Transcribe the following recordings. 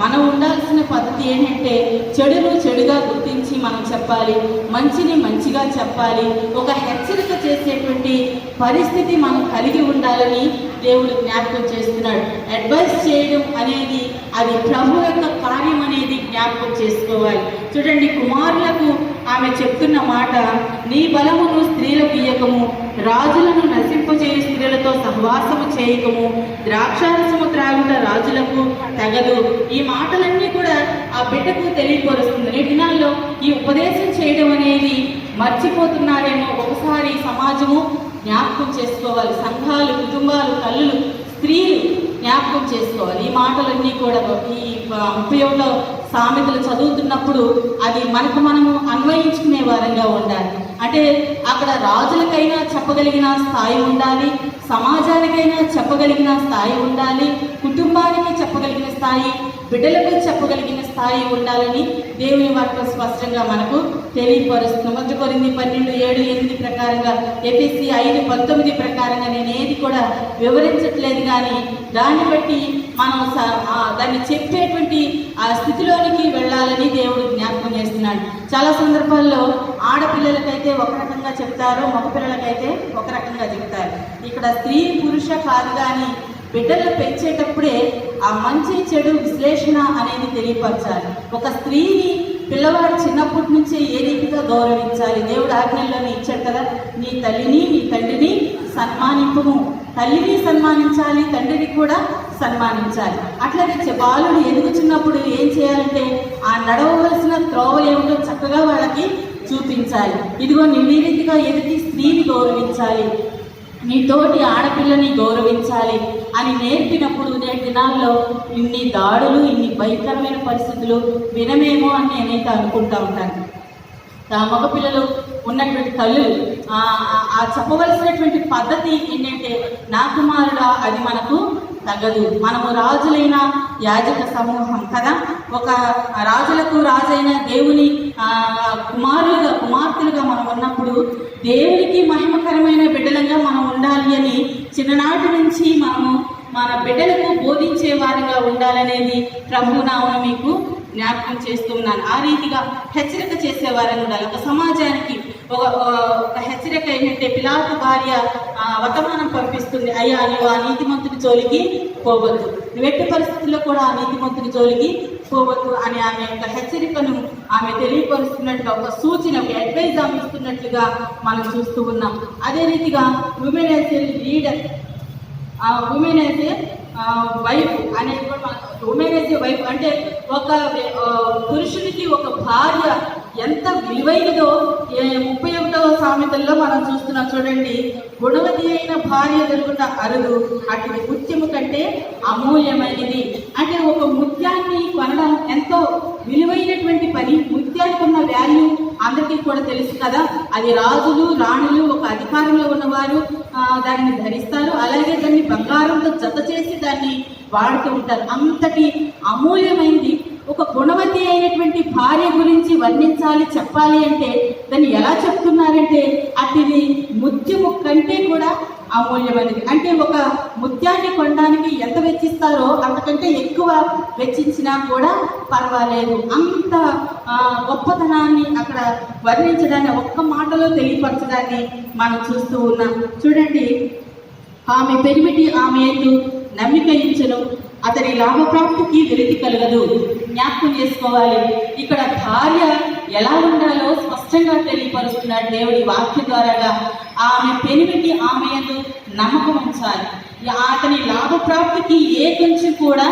మనం ఉండాల్సిన పద్ధతి ఏంటంటే చెడును చెడుగా గుర్తించి మనం చెప్పాలి, మంచిని మంచిగా చెప్పాలి. ఒక హెచ్చరిక చేసేటువంటి పరిస్థితి మనం కలిగి ఉండాలని దేవుడు జ్ఞాపకం చేస్తున్నాడు. అడ్వైస్ చేయడం అనేది అది ప్రభు యొక్క కార్యం అనేది జ్ఞాపకం చేసుకోవాలి. చూడండి, కుమారులకు ఆమె చెప్తున్న మాట, నీ బలమును స్త్రీలకు ఇయ్యకము, రాజులను నశింపచేయ స్త్రీలతో సహవాసము చేయకము, ద్రాక్షారసము త్రాగుట రాజులకు తగదు. ఈ మాటలన్నీ కూడా ఆ బిడ్డకు తెలియపరుస్తుంది. నేటి దినాల్లో ఈ ఉపదేశం చేయడం అనేది మర్చిపోతున్నారేమో. ఒకసారి సమాజము జ్ఞాపకం చేసుకోవాలి, సంఘాలు, కుటుంబాలు, తల్లులు, స్త్రీలు జ్ఞాపకం చేసుకోవాలి. ఈ మాటలన్నీ కూడా ఈ 31 సామెతలు చదువుతున్నప్పుడు అది మనము అన్వయించుకునే వారంగా ఉండాలి. అంటే అక్కడ రాజులకైనా చెప్పగలిగిన స్థాయి ఉండాలి, సమాజానికైనా చెప్పగలిగిన స్థాయి ఉండాలి, కుటుంబానికి చెప్పగలిగిన స్థాయి, బిడ్డలకు చెప్పగలిగిన స్థాయి ఉండాలని దేవుని వాక్యం స్పష్టంగా మనకు తెలియపరుస్తుంది. 1 కొరింథీ 12:7-8 ప్రకారంగా, ఎఫెసీ 5:19 ప్రకారంగా నేను ఏది కూడా వివరించట్లేదు, కానీ దాన్ని బట్టి మనం దాన్ని చెప్పేటువంటి ఆ స్థితిలోనికి వెళ్ళాలని దేవుడు జ్ఞాపకం చేస్తున్నాడు. చాలా సందర్భాల్లో ఆడపిల్లలకైతే ఒక రకంగా చెప్తారు, మగపిల్లలకైతే ఒక రకంగా చెప్తారు. ఇక్కడ స్త్రీ పురుష కాదు, కానీ బిడ్డలు పెంచేటప్పుడే ఆ మంచి చెడు విశ్లేషణ అనేది తెలియపరచాలి. ఒక స్త్రీని పిల్లవాడు చిన్నప్పటి నుంచే ఏ రీతిగా గౌరవించాలి. దేవుడు ఆజ్ఞల్లోనే ఇచ్చాడు కదా, నీ తల్లిని నీ తండ్రిని సన్మానింపుము. తల్లిని సన్మానించాలి, తండ్రిని కూడా సన్మానించాలి. అట్లాగే బాలుడు ఎదుగుచున్నప్పుడు ఏం చేయాలంటే ఆ నడవవలసిన త్రోవ ఏమిటో చక్కగా వాళ్ళకి చూపించాలి. ఇదిగో నీ రీతిగా ఎదిగి స్త్రీని గౌరవించాలి, నీ తోటి ఆడపిల్లని గౌరవించాలి అని నేర్పినప్పుడు నేటి దినాల్లో ఇన్ని దాడులు, ఇన్ని భయంకరమైన పరిస్థితులు వినమేమో అని నేనైతే అనుకుంటా ఉంటాను. మగపిల్లలు ఉన్నటువంటి తల్లులు ఆ చెప్పవలసినటువంటి పద్ధతి ఏంటంటే, నా కుమారుడా అది మనకు తగదు. మనము రాజులైన యాజక సమూహం కదా, ఒక రాజులకు రాజైన దేవుని కుమార్తెలుగా మనం ఉన్నప్పుడు దేవునికి మహిమకరమైన బిడ్డలంగా మనం ఉండాలి అని చిన్ననాటి నుంచి మనము మన బిడ్డలకు బోధించే వారిగా ఉండాలనేది ప్రభునామమున మీకు జ్ఞాపకం చేస్తున్నాను. ఆ రీతిగా హెచ్చరిక చేసేవారని ఉండాలి. ఒక సమాజానికి ఒక హెచ్చరిక ఏంటంటే, పిలాతు భార్య వర్తమానం పంపిస్తుంది, అయ్యా నువ్వు ఆ నీతిమంతుడి జోలికి పోవద్దు, నువ్వు ఎట్టి పరిస్థితుల్లో కూడా ఆ నీతిమంతుడి జోలికి పోవద్దు అని ఆమె యొక్క హెచ్చరికను ఆమె తెలియపరుస్తున్నట్టుగా, ఒక సూచన, ఒక అడ్వైజ్ ఆమె ఇస్తున్నట్లుగా మనం చూస్తూ ఉన్నాం. అదే రీతిగా women as a leader, women as a wife అనేది కూడా ఉమెన్ యాజ్ ఏ వైఫ్ అంటే ఒక పురుషునికి ఒక భార్య ఎంత విలువైనదో 31వ సామెతల్లో మనం చూస్తున్నాం. చూడండి, గుణవతి అయిన భార్య దొరుకుట అరుదు, అటు ముత్యము కంటే అమూల్యమైనది. అంటే ఒక ముత్యాన్ని కొనడం ఎంతో విలువైనటువంటి పని. ముత్యానికి ఉన్న వాల్యూ అందరికీ కూడా తెలుసు కదా, అది రాజులు రాణులు ఒక అధికారంలో ఉన్నవారు దాన్ని ధరిస్తారు, అలాగే దాన్ని బంగారంతో జత చేసి దాన్ని వాడుతూ ఉంటారు. అంతటి అమూల్యమైనది. ఒక గుణవతి అయినటువంటి భార్య గురించి వర్ణించాలి, చెప్పాలి అంటే దాన్ని ఎలా చెప్తున్నారంటే, అతిది ముత్యము కంటే కూడా అమూల్యమైనది. అంటే ఒక ముత్యాన్ని కొనడానికి ఎంత వెచ్చిస్తారో అంతకంటే ఎక్కువ వెచ్చించినా కూడా పర్వాలేదు. అంత గొప్పతనాన్ని అక్కడ వర్ణించడాన్ని ఒక్క మాటలో తెలియపరచడాన్ని మనం చూస్తూ ఉన్నాం. చూడండి, ఆమె పెరిమిటి ఆమె యందు నమ్మిక ఇచ్చెను, అతని లాభప్రాప్తికి వెలితి కలగదు. జ్ఞాపకం చేసుకోవాలి, ఇక్కడ భార్య ఎలా ఉండాలో స్పష్టంగా తెలియపరుస్తున్నాడు దేవుడి వాక్యం ద్వారాగా. ఆమె పెనిమిటి ఆమె యందు నమ్మకం ఉంచాలి. అతని లాభప్రాప్తికి ఏ కొంచెం కూడా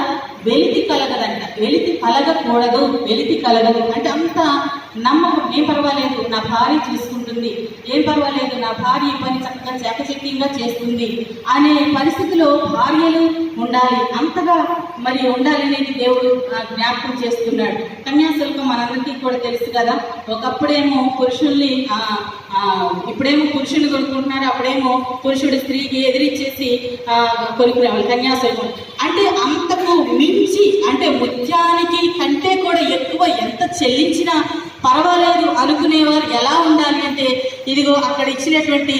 వెలితి కలగదంట. వెలితి కలగకూడదు, వెలితి కలగదు అంటే అంత నమ్మకం. ఏం పర్వాలేదు, నా భార్య చూసుకుంటుంది, ఏం పర్వాలేదు, నా భార్య ఈ పని చక్కగా చాకచక్యంగా చేస్తుంది అనే పరిస్థితిలో భార్యలు ఉండాలి. అంతగా మరి ఉండాలనేది దేవుడు జ్ఞాపకం చేస్తున్నాడు. కన్యాశుల్కం మనందరికీ కూడా తెలుసు కదా. ఒకప్పుడేమో పురుషుల్ని, ఇప్పుడేమో పురుషుని కొనుక్కుంటున్నారు, అప్పుడేమో పురుషుడు స్త్రీకి ఎదిరిచ్చేసి కొనుక్కునేవాళ్ళు కన్యాశుల్కం. అంటే అంతకు మించి, అంటే ముత్యానికి కంటే కూడా ఎక్కువ ఎంత చెల్లించినా పర్వాలేదు అనుకునేవారు ఎలా ఉండాలి అంటే, ఇదిగో అక్కడ ఇచ్చినటువంటి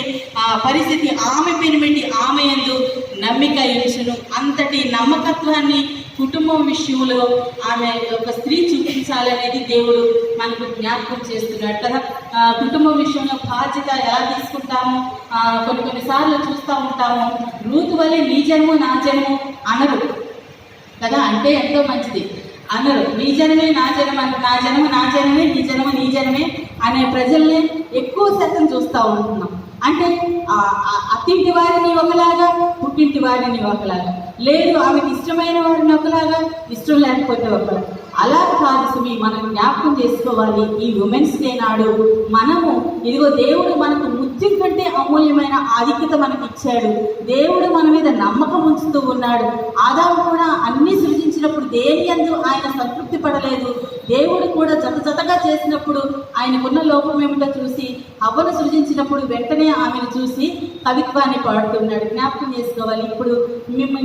పరిస్థితి, ఆమె పెనిమిటి ఆమె యందు నమ్మిక ఇచ్చును. అంతటి నమ్మకత్వాన్ని కుటుంబం విషయంలో ఆమె ఒక స్త్రీ చూపించాలనేది దేవుడు మనకు జ్ఞాపకం చేస్తున్నాడు కదా. కుటుంబం విషయంలో బాధ్యత ఎలా తీసుకుంటాము, కొన్నిసార్లు చూస్తూ ఉంటాము. రూతు వలె నీ జన్ము నా జన్ము అనరు కదా, అంటే ఎంతో మంచిది అనరు. నీ జనమే నా జనం, నా జనము నా జనమే, నీ జనము నీ జనమే అనే ప్రజల్ని ఎక్కువ శాతం చూస్తూ ఉంటున్నాం. అంటే అత్తింటి వారిని ఒకలాగా, పుట్టింటి వారిని ఒకలాగా, లేదు ఆమెకి ఇష్టమైన వారిని ఒకలాగా, ఇష్టం లేకపోతే ఒకలాగా. అలా కాదు సుమి, మనం జ్ఞాపకం చేసుకోవాలి. ఈ ఉమెన్స్ డే నాడు మనము ఇదిగో దేవుడు మనకు ముత్యం కంటే అమూల్యమైన ఆధిక్యత మనకి ఇచ్చాడు. దేవుడు మన మీద నమ్మకం ఉంచుతూ ఉన్నాడు. ఆదాము కూడా అన్ని సృజించినప్పుడు దేని యందు ఆయన సంతృప్తి పడలేదు. దేవుడు కూడా జతగా చేసినప్పుడు ఆయనకున్న లోపం ఏమిటో చూసి హవ్వను సృజించినప్పుడు వెంటనే ఆమెను చూసి కవిత్వాన్ని పాడుతున్నాడు. జ్ఞాపకం చేసుకోవాలి. ఇప్పుడు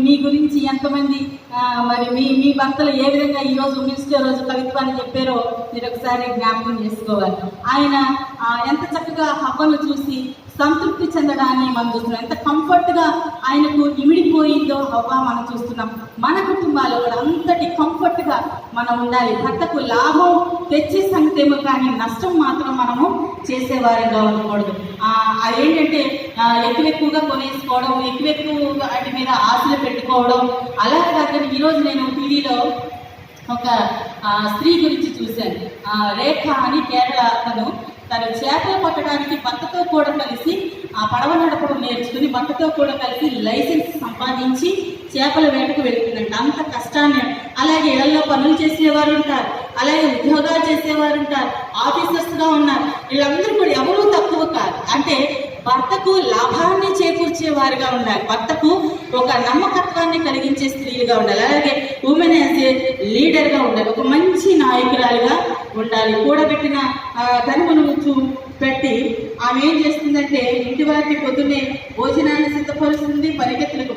మీ గురించి ఎంతమంది మరి మీ భర్తలు ఏ విధంగా ఈరోజు ఉమెన్స్ డే రోజు కవిత్వాన్ని చెప్పారో మీరు ఒకసారి జ్ఞాపకం చేసుకోవాలి. ఆయన ఎంత చక్కగా హవ్వను చూసి సంతృప్తి చెందడాన్ని మనం చూస్తున్నాం. ఎంత కంఫర్ట్గా ఆయనకు ఇమిడిపోయిందో హవ్వ మనం చూస్తున్నాం. మన కుటుంబాల్లో కూడా అంతటి కంఫర్ట్గా మనం ఉండాలి. భర్తకు లాభం తెచ్చే సంగతేమో కానీ నష్టం మాత్రం మనము చేసేవారంగా ఉండకూడదు. అదేంటంటే ఎక్కువగా కొనేసుకోవడం, ఎక్కువ వాటి మీద ఆశలు పెట్టుకోవడం అలా కాదని ఈరోజు నేను టీవీలో ఒక స్త్రీ గురించి చూశాను. రేఖ అని కేరళ తను చేపలు పట్టడానికి భర్తతో కూడా కలిసి పడవ నడపడం నేర్చుకుని భర్తతో కూడా కలిసి లైసెన్స్ సంపాదించి చేపల వేటకు వెళ్తుందంట. అంత కష్టాన్ని. అలాగే ఇళ్లలో పనులు చేసేవారు ఉంటారు, అలాగే ఉద్యోగాలు చేసేవారు ఉంటారు, ఆఫీసర్స్గా ఉన్నారు. వీళ్ళందరూ కూడా ఎవరూ తక్కువ కాదు. అంటే భర్తకు లాభాన్ని చేకూర్చేవారుగా ఉండాలి, భర్తకు ఒక నమ్మకత్వాన్ని కలిగించే స్త్రీలుగా ఉండాలి, అలాగే ఉమెన్ యాజ్ ఏ లీడర్గా ఉండాలి, ఒక మంచి నాయకురాలుగా ఉండాలి. కూడబెట్టిన ధనమును పెట్టి ఆమె ఏం చేస్తుందంటే ఇంటి వారికి పొద్దున్నే భోజనాన్ని సిద్ధపరుస్తుంది, పరిగెత్తులకు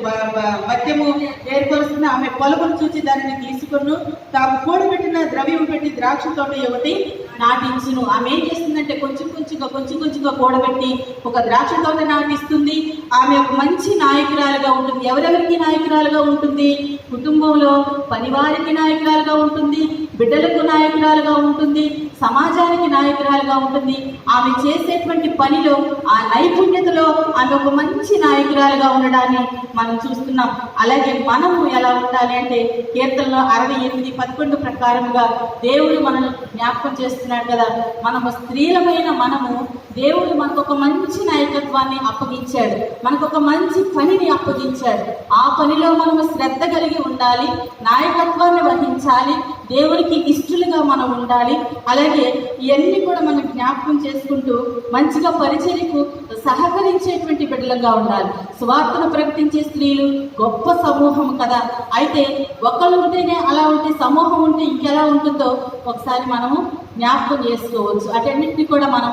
మద్యము ఏర్పరుస్తుంది. ఆమె పొలమును చూచి దానిని తీసుకుని తాము కూడబెట్టిన ద్రవ్యం పెట్టి ద్రాక్ష తోట ఒకటి నాటించును. ఆమె ఏం చేస్తుందంటే కొంచెం కొంచెంగా కూడబెట్టి ఒక ద్రాక్ష తోట నాటిస్తుంది. ఆమె ఒక మంచి నాయకురాలుగా ఉంటుంది. ఎవరెవరికి నాయకురాలుగా ఉంటుంది? కుటుంబంలో పనివారికి నాయకురాలుగా ఉంటుంది, బిడ్డలకు నాయకురాలుగా ఉంటుంది, సమాజానికి నాయకురాలుగా ఉంటుంది. ఆమె చేసేటువంటి పనిలో ఆ నైపుణ్యతలో ఆమె ఒక మంచి నాయకురాలుగా ఉండడాన్ని మనం చూస్తున్నాం. అలాగే మనము ఎలా ఉండాలి అంటే కీర్తనలో 68:11 ప్రకారముగా దేవుడు మనల్ని జ్ఞాపకం చేస్తున్నాడు కదా. మనము స్త్రీలమైన మనము దేవుడు మనకు ఒక మంచి నాయకత్వాన్ని అప్పగించాడు, మనకు ఒక మంచి పనిని అప్పగించాడు. ఆ పనిలో మనము శ్రద్ధ కలిగి ఉండాలి, నాయకత్వాన్ని వహించాలి, దేవునికి ఇష్టలుగా మనం ఉండాలి. అలాగే ఇవన్నీ కూడా మనం జ్ఞాపకం చేసుకుంటూ మంచిగా పరిచర్యకు సహకరించేటువంటి బిడ్డలుగా ఉండాలి. సువార్తను ప్రకటించే స్త్రీలు గొప్ప సమూహం కదా. అయితే ఒకళ్ళు ఉంటేనే అలా ఉంటే, సమూహం ఉంటే ఇంకెలా ఉంటుందో ఒకసారి మనము జ్ఞాపకం చేసుకోవచ్చు. అటన్నిటిని కూడా మనం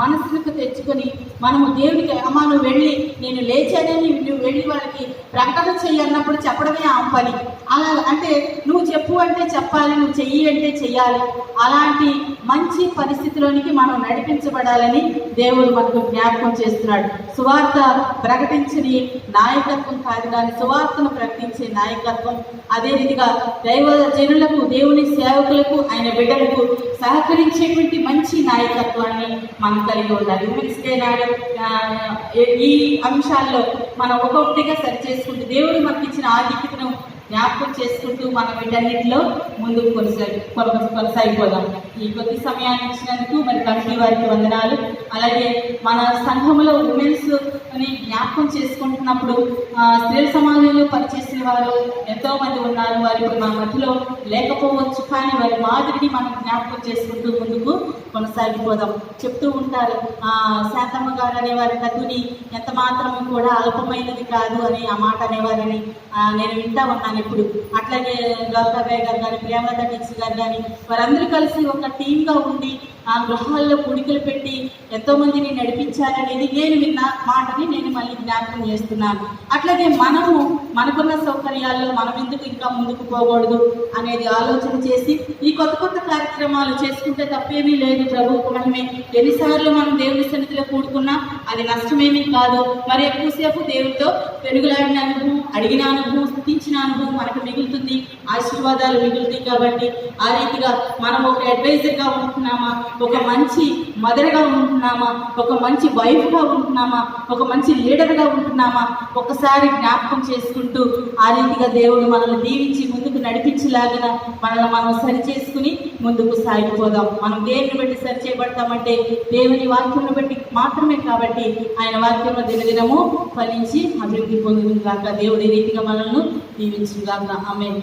మనసుకు తెచ్చుకొని మనము దేవుడికి అమ్మా నువ్వు వెళ్ళి నేను లేచానని నువ్వు వెళ్ళి వాళ్ళకి ప్రకటన చెయ్యి అన్నప్పుడు చెప్పడమే ఆ పని. అలా అంటే నువ్వు చెప్పు అంటే చెప్పాలి, నువ్వు చెయ్యి అంటే చెయ్యాలి. అలాంటి మంచి పరిస్థితిలోనికి మనం నడిపించబడాలని దేవుడు మనకు జ్ఞాపకం చేస్తున్నాడు. సువార్త ప్రకటించని నాయకత్వం కాదు కానీ సువార్తను ప్రకటించే నాయకత్వం. అదే రీతిగా దైవ జనులకు, దేవుని సేవకులకు, ఆయన బిడ్డలకు సహకరించేటువంటి మంచి నాయకత్వాన్ని మనం కలిగి ఉండాలి. ఉమెన్స్ డే నాడు ఈ అంశాల్లో మనం ఒక్కొక్కటిగా సరి చేసుకుంటూ దేవుడు మనకి ఇచ్చిన ఆధిక్యతను జ్ఞాపకం చేసుకుంటూ మనం వీటన్నిటిలో ముందుకు కొనసాగిపోదాం. ఈ కొద్ది సమయాన్ని ఇచ్చినందుకు మరి కమిటీ వారికి వందనాలు. అలాగే మన సంఘంలో ఉమెన్స్ అని జ్ఞాపకం చేసుకుంటున్నప్పుడు స్త్రీల సమాజంలో పనిచేసిన వారు ఎంతోమంది ఉన్నారు. వారి మన మధ్యలో లేకపోవచ్చు, కానీ వారి మాదిరిని మనం జ్ఞాపకం చేసుకుంటూ ముందుకు కొనసాగిపోదాం. చెప్తూ ఉంటారు శాంతమ్మ గారు అనేవారి తగుని ఎంత మాత్రము కూడా అల్పమైనది కాదు అని ఆ మాట అనేవారని నేను వింటా ఉన్నాను ఇప్పుడు. అట్లాగే గౌరవయ్య గారు కానీ, ప్రియాంక టీచర్ గారు కానీ వారందరూ కలిసి ఒక టీమ్గా ఉండి ఆ గృహాల్లో పుడికలు పెట్టి ఎంతో మందిని నడిపించారనేది నేను విన్న మాటని నేను మళ్ళీ జ్ఞాపకం చేస్తున్నాను. అట్లాగే మనకున్న సౌకర్యాల్లో మనం ఎందుకు ఇంకా ముందుకు పోకూడదు అనేది ఆలోచన చేసి ఈ కొత్త కార్యక్రమాలు చేసుకుంటే తప్పేమీ లేదు. ప్రభువుకు మహిమే. ఎన్నిసార్లు మనం దేవుని సన్నిధిలో కూడుకున్నా అది నష్టమేమీ కాదు. మరి ఎక్కువసేపు దేవుడితో పెరుగులాడిన అనుభవం, అడిగిన అనుభవం, స్థుతించిన అనుభవం మనకు మిగులుతుంది, ఆశీర్వాదాలు మిగులుతాయి. కాబట్టి ఆ రీతిగా మనం ఒక అడ్వైజర్గా ఉంటున్నామా, ఒక మంచి మదర్గా ఉంటున్నామా, ఒక మంచి వైఫ్గా ఉంటున్నామా, ఒక మంచి లీడర్గా ఉంటున్నామా, ఒకసారి జ్ఞాపకం చేసుకుంటూ ఆ రీతిగా దేవుడు మనల్ని దీవించి ముందుకు నడిపించేలాగిన మనల్ని మనం సరి చేసుకుని ముందుకు సాగిపోదాం. మనం దేనిని బట్టి సరి చేయబడతామంటే దేవుని వాక్యం బట్టి మాత్రమే. కాబట్టి ఆయన వాక్యంలో దినదినము ఫలించి అభివృద్ధి పొందుగాక. దేవుడి రీతిగా మనల్ని దీవించుగాక. ఆమేన్.